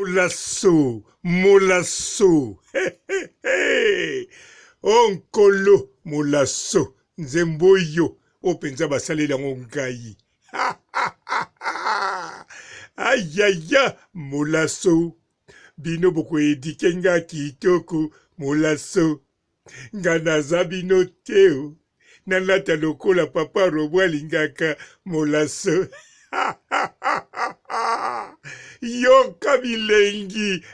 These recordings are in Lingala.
Molasso, molasso, hey. Onkolo, molasso, nzemboyo, openza basalela ngai. Ayaya, molasso, bino boko edike nga kitoko, molasso, nganaza bino teo, nalata lokola papa robo alingaka, molasso. Yoka bilengi,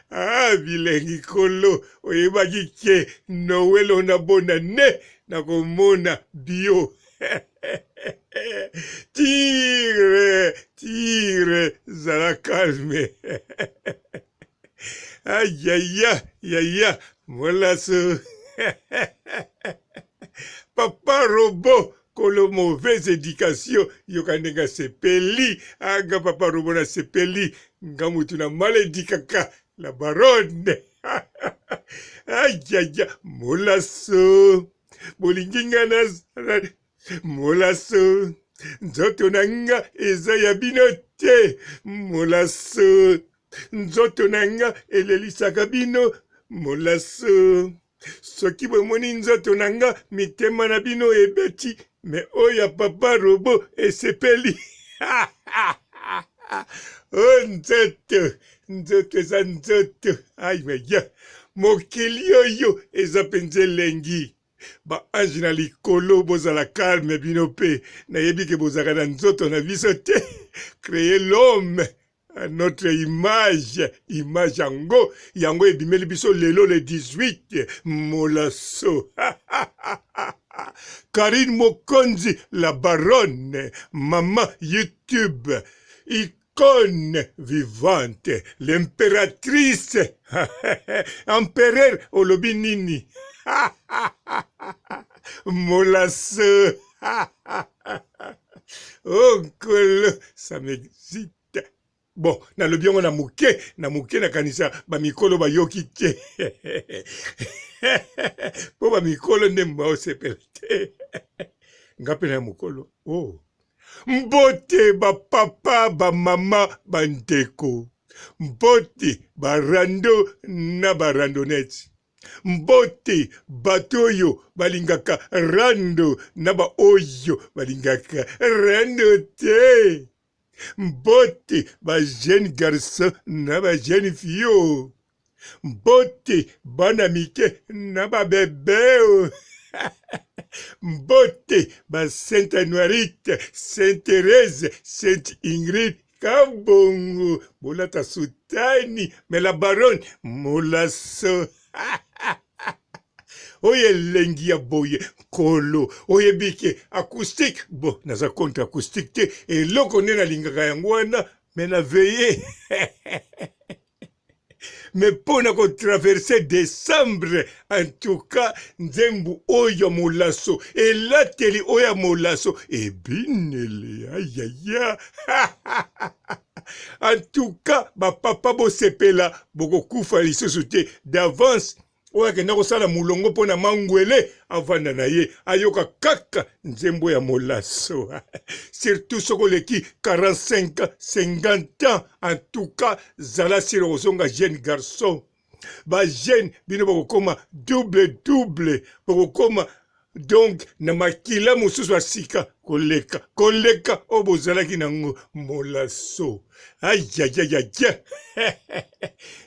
bilengi kolo, oyebaki ke Noel ona bona ne, nakomona bio. Tire, zala calme. Aïe, molasso. Papa robot. Kolo mauvaise éducation, yokanenga sepeli, aga papa robona sepeli, ngamutu na maledikaka, la baronne. Aïe, molasso, bolingingana, molasso, nzoto nanga, eza ya binote, molasso, nzoto nanga, elelisaka bino, molasso. Soki bomoni nzoto nanga, mitema na bino ebeti, me oya papa robo esepeli. Oh nzoto eza nzoto. Ay meya, mokili oyo eza penze lengi. Ba ange na likolo bozala calme bino pe, nayebi ke bozaka na nzoto na biso te. Créer l'homme à notre image yango ebimeli biso lelo le 18, molasso. Karine Mokonzi, la baronne, maman YouTube, icône vivante, l'impératrice, empereur olobi nini, molasso. Oh, ça m'excite. Bon, na lobi yango na muke na kanisa ba mikolo ba yoki te. Po ba mikolo nde mbao sepela te. Ngape na mukolo. Oh. Mbote ba papa ba mama ba ndeko. Mbote ba rando na ba randonnette. Mbote batoyo balingaka rando na ba oyo balingaka rando te. Mbote ba jeune garçon na ba jeune fille. Mbote bana mike na ba bebe. Mbote ba Sainte Anuarite, Sainte Thérèse, Sainte Ingrid Kabongo. Bolata Soutani, mais la baronne molasso. Oye lengi ya boye kolo, oye bike acoustique, bon, naza contre acoustique te, et loko nena lingaka yango wana, mais na veye. Mais pour nous traverser décembre, en tout cas, nzembu oya molasso, et là teli oya molasso, et binele, aïe. En tout cas, ba papa bo sepela, boko kufa lisusu te d'avance. Oya kenda kosala mulongo pona mangwele avanda na ye ayoka kaka nzembo ya molasso. Surtout soko leki 45 50 ans, en tout cas zala siro kozonga jeune garçon. Ba jeune bino bokoma double bokoma donc na makila mususu asika koleka obozalaki nango molasso. Aïe.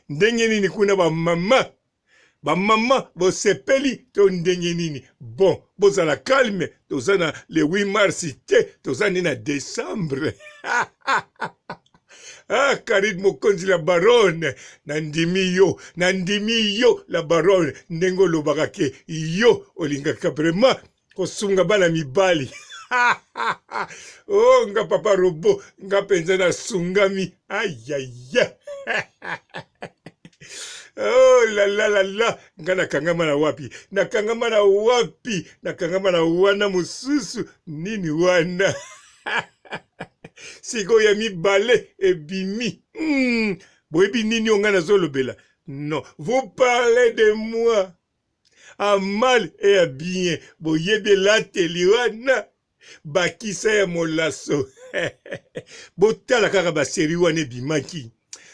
Ndenge nini kuna ba mama, bo sepeli, to ndenge nini. Bon, bozala calme, tozana le 8 mars te, tozana na décembre. Karine Mokonzi la baronne, nandimi yo, la baronne, ndengo lobaka ke, yo, olingaka vraiment, kosunga bana mibali. Oh, nga papa robo, nga penza na sungami, aïe. Oh la, nga nakangama na wapi, nakangama na wana mususu, nini wana. Siko ya mibale ebimi. Boyebi nini onga nazolobela. Non, vous parlez de moi. À mal et à bien. Boyebi la teliwana. Bakisa ya molasso. Botala kaka ba seri wana ebimaki.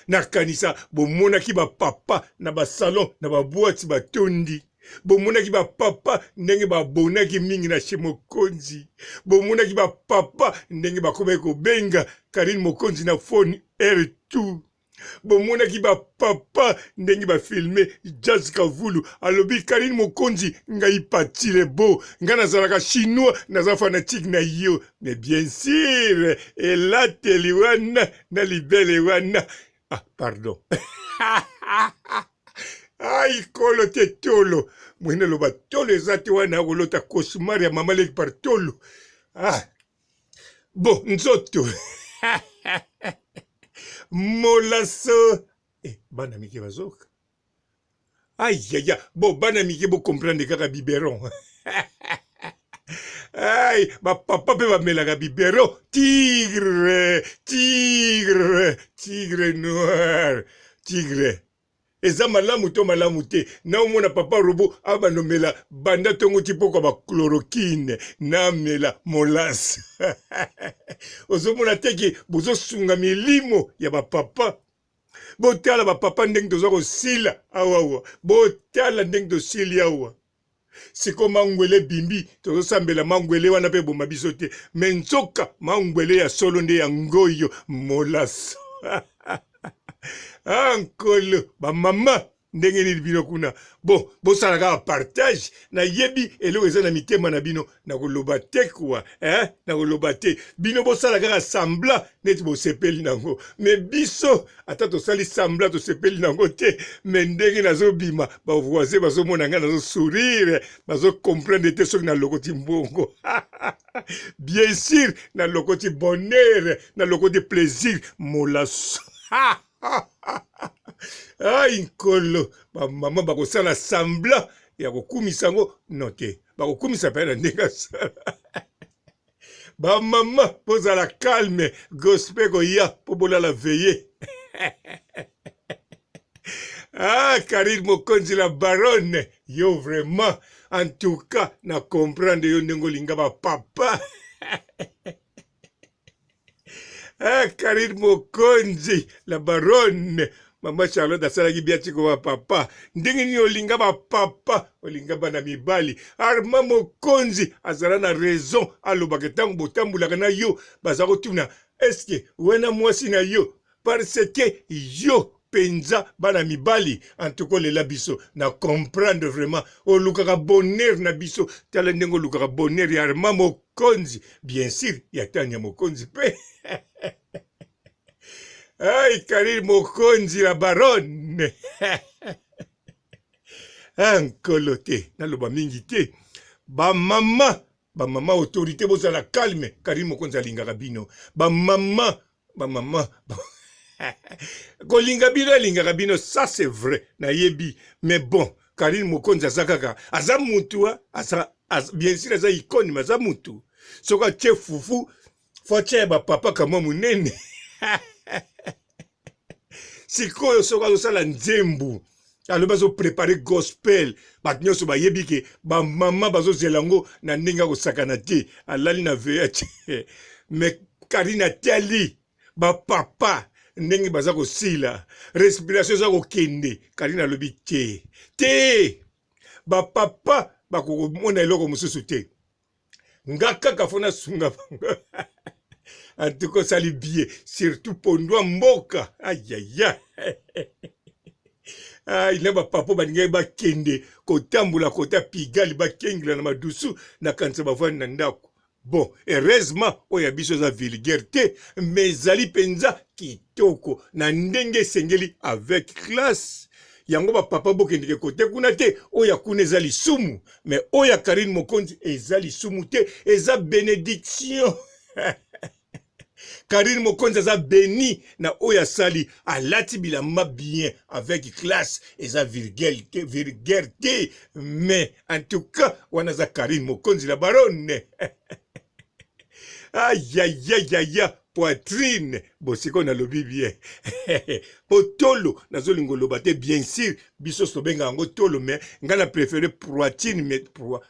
nakanisa bomonaki bapapa na basalon na babwati batondi bomonaki bapapa ndenge babonaki mingi na chez mokonzi bomonaki bapapa ndenge bakomaki kobenga Karine Mokonzi na phone R2 bomonaki bapapa ndenge bafilme Jazz Kavulu alobi Karine Mokonzi ngai patile bo nga nazalaka chinois naza fanatique na yo mais bien sûr elateli wana na libele wana ah pardon ai kolo te tolo mwene loba tolo eza te wana kolota cauchemar ya mama leki par tolo ah bon nzoto molaso bana mike bazoka aïe bon bana mike bo comprendre kaka biberon aïe bapapa mpe bamelaka biberon tigre noir tigre eza malamu to malamu te naomona papa robo abanomela banda ntongo ti poko bachloroquine namela molase ozomona teke bozosunga milimo ya bapapa botala bapapa ndenge toza kosila awawa botala ndenge tosili awa siko mangwele bimbi tozosambela mangwele wana mpe boma biso te me nzoka mangwele ya solo nde ya ngoyo molaso ankolo bamama ndenge nini bino kuna bon bosalaka partage nayebi eloko eza na mitema na bino nakoloba te kuwa nakoloba te bino bosala kaka sambla neti bosepeli nango me biso ata tosali sambla tosepeli nango te me ndenge nazobima bavoisin bazomona ngai nazosourire bazokomprendre te soki nalokoti mbongo bien sûr nalokoti bonheur nalokoti plaisir molaso ai nkolo bamama bakosala sambla ya kokumisa yango no te bakokumisa mpe na ndenge asala bamama bozala calme gospel koya mpo bolala veye Karine Mokonzi la baronne yo vraiment en tout cas na comprendre yo ndenge olinga bapapa Karine Mokonzi la baronne Mama Charlotte asalaki biati ko papa ndenge ni olinga papa olinga bana mibali Armand Mokonzi azala na raison alobaka tango botambulaka na yo baza kotuna eske wena mwasi na yo parce que yo penza bana mibali en tout cas lela biso na comprendre vraiment olukaka bonheur na biso tala ndenge olukaka bonheur ya Armand Mokonzi bien sûr ya Tania Mokonzi pe ai Karine Mokonzi la baronne ankolo te naloba mingi te bamama autorité bozala calme Karine Mokonzi alingaka bino bamama kolinga bino alingaka bino ça c'est vrai nayebi mais bon Karine Mokonzi aza kaka aza mutu bien sûr aza icône mais aza mutu soki atie fufu fo atia bapapa kamwa munene sikoyo soki azosala nzembo alobi azoprepare gospel bato nyonso bayebi ke bamama bazozela yango na ndenge ya kosakana te alali na veya te me Karine atiali bapapa ndenge baza kosila respiration eza kokende Karine alobi te bapapa bakokomona eloko mosusu te nga kaka fo nasunga bango en tout cas sali bien surtout pondwa mboka ayaya ina bapapa baningai bakende kotambola kota Pigali bakengela na madusu na kanisa bavandi na ndako bon heureusement oyo biso eza vulgaire te mais ezali penza kitoko na ndenge esengeli avec classe yango bapapa bokendeke kote kuna te oyo kuna eza lisumu mais oyo Karine Mokonzi eza lisumu te eza bénédiction Karine Mokonzi aza béni na oyo asali alati bilamba bien avec classe eza vulgaire te mais en tout cas wana za Karine Mokonzi la baronne aïe poitrine bosiko nalobi bien potolo nazolingo loba te bien sûr biso sobenga yango tolo mais nga na préféré poitrine mais pro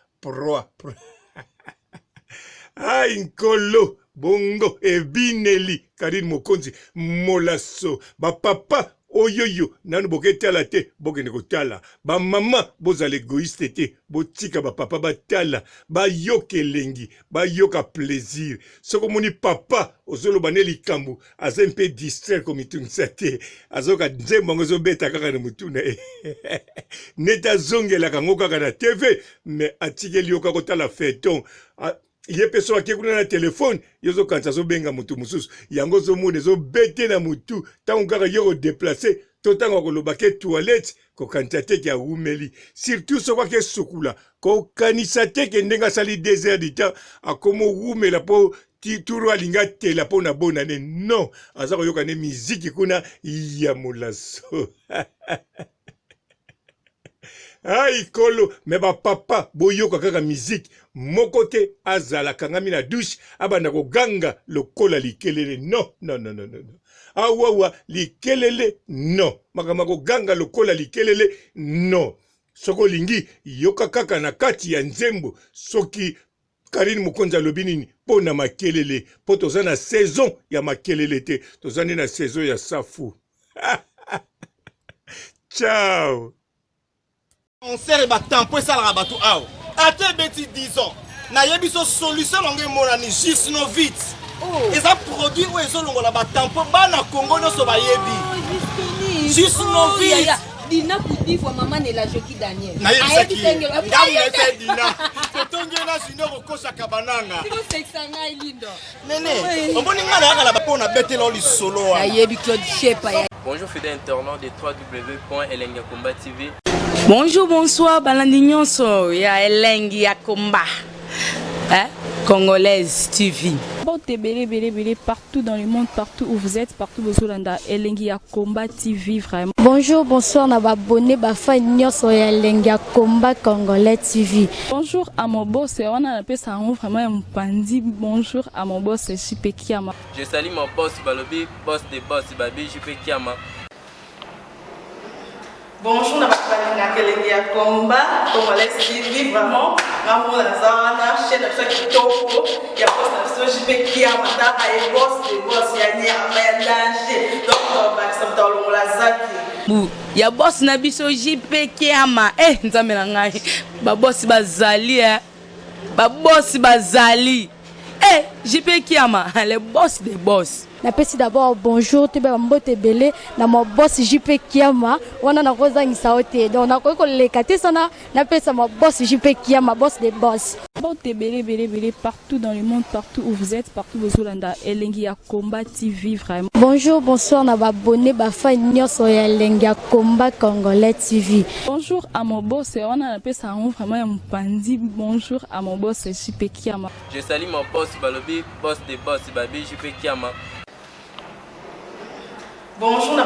ai nkolo bongo ebineli Karine Mokonzi Molasso papa oyoyo nanu boketala te bokende kotala mama bozala égoïste te botika papa batala bayoka elengi bayoka plaisir soko moni papa ozoloba ne likambo aza mpe distraire komitungisa te azoka nzembo yango ezobeta kaka na mutuna neti azongelaka yango kaka na tv me atikeli yo kaka kotala feuilleton ye peso ake kuna na telefone yozo kanisa zo benga mutu mususu yango zo mone zo bete na mutu tango kaka yo déplacer to tango koloba ke toilette ko kanisa te ya umeli surtout so kwa ke sukula ko kanisa te ke ndenga sali 2 heures du temps akomo umela po tituru alinga tela po na bonane non aza ko yoka ne musique kuna ya Molasso Aïe kolo, mais papa boyoka kaka musique moko te azala kangami na douche abanda ko ganga lokola likelele non awawa likelele non makama ko ganga lokola likelele non soko lingi yoka kaka na kati ya nzembo soki Karine Mokonzi alobi nini pona makelele po toza na saison ya makelele te toza na saison ya safu ciao. On sert ba tempo ça la bateau aw. Ate beti 10 ans. Na yebiso solution longue monani juste no vite. Et ça produit ou eso longo la ba tempo ba na Congo no so ba yebi. Juste no vite. Dina kudi fo maman ne la joki Daniel. Na yebi sengelo. Ndamu na fait dina. Totonge na sinoro kosa kabananga. Tiko sexanga ilindo. Nene, omoni ngala la ba pona bete lo li solo. Na yebi Claude Shepa ya. Bonjour fidèles internautes de www.elengiakomba TV. Bonjour, bonsoir, Balandinionso, ya Elengi Akomba, Congolaise TV. Bon, belé, partout dans le monde, partout où vous êtes, partout où vous êtes, Elengi Akomba TV, vraiment. Bonjour, bonsoir, na abonné, bafa nyonso ya Elengi Akomba Congolais TV. Bonjour à mon boss, on a appelé ça vraiment un pandi. Bonjour à mon boss, JP Kiama. Je salue mon boss Balobi, boss des boss Babi, JP Kiama. Bonjour, na Elengi Akomba Congolais TV, vraiment. Maman na zana chaîne de chaque topo, il y a boss na JP Kiama, ta ay boss des boss ya ni ama danger. Donc ba samta longo la zaki. Ya boss na biso JP Kiama, nzambe na ngai. Ba boss bazali ba boss bazali. JP Kiama, le boss des boss. Napesi d'abord bonjour te ba mbote belé na mo boss JP Kiama wana na kozangisa ote donc na ko lekate sana napesa mo boss JP Kiama boss des boss. Bon, belé, partout dans le monde, partout où vous êtes, partout où vous êtes, Elengi Akomba TV, vraiment. Bonjour, bonsoir, na abonné, bafa nyonso ya Elengi Akomba Congolais TV. Bonjour à mon boss, on a appelé ça vraiment un pandi. Bonjour à mon boss, JP Kiama. Je salue mon boss Balobi, boss des boss Babi, JP Kiama. Bonjour, na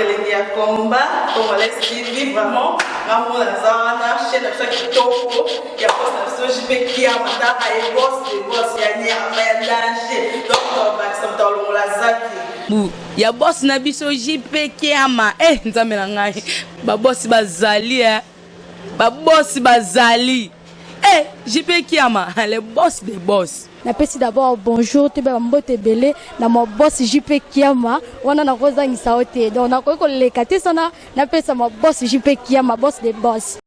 Elengi Akomba Congolais TV, vraiment. Maman na zana chaîne de chaque topo, il y a boss na JP Kiama, ta ay boss des boss ya ni ama danger. Donc ba samta longo la zaki. Ya boss na biso JP Kiama, nzambe na ngai. Ba boss bazali ba boss bazali. JP Kiama, le boss des boss. Napesi d'abord bonjour te ba mbote belé na mo boss JP Kiama wana na kozangisa ote donc na ko lekate sana napesa mo boss JP Kiama boss des boss.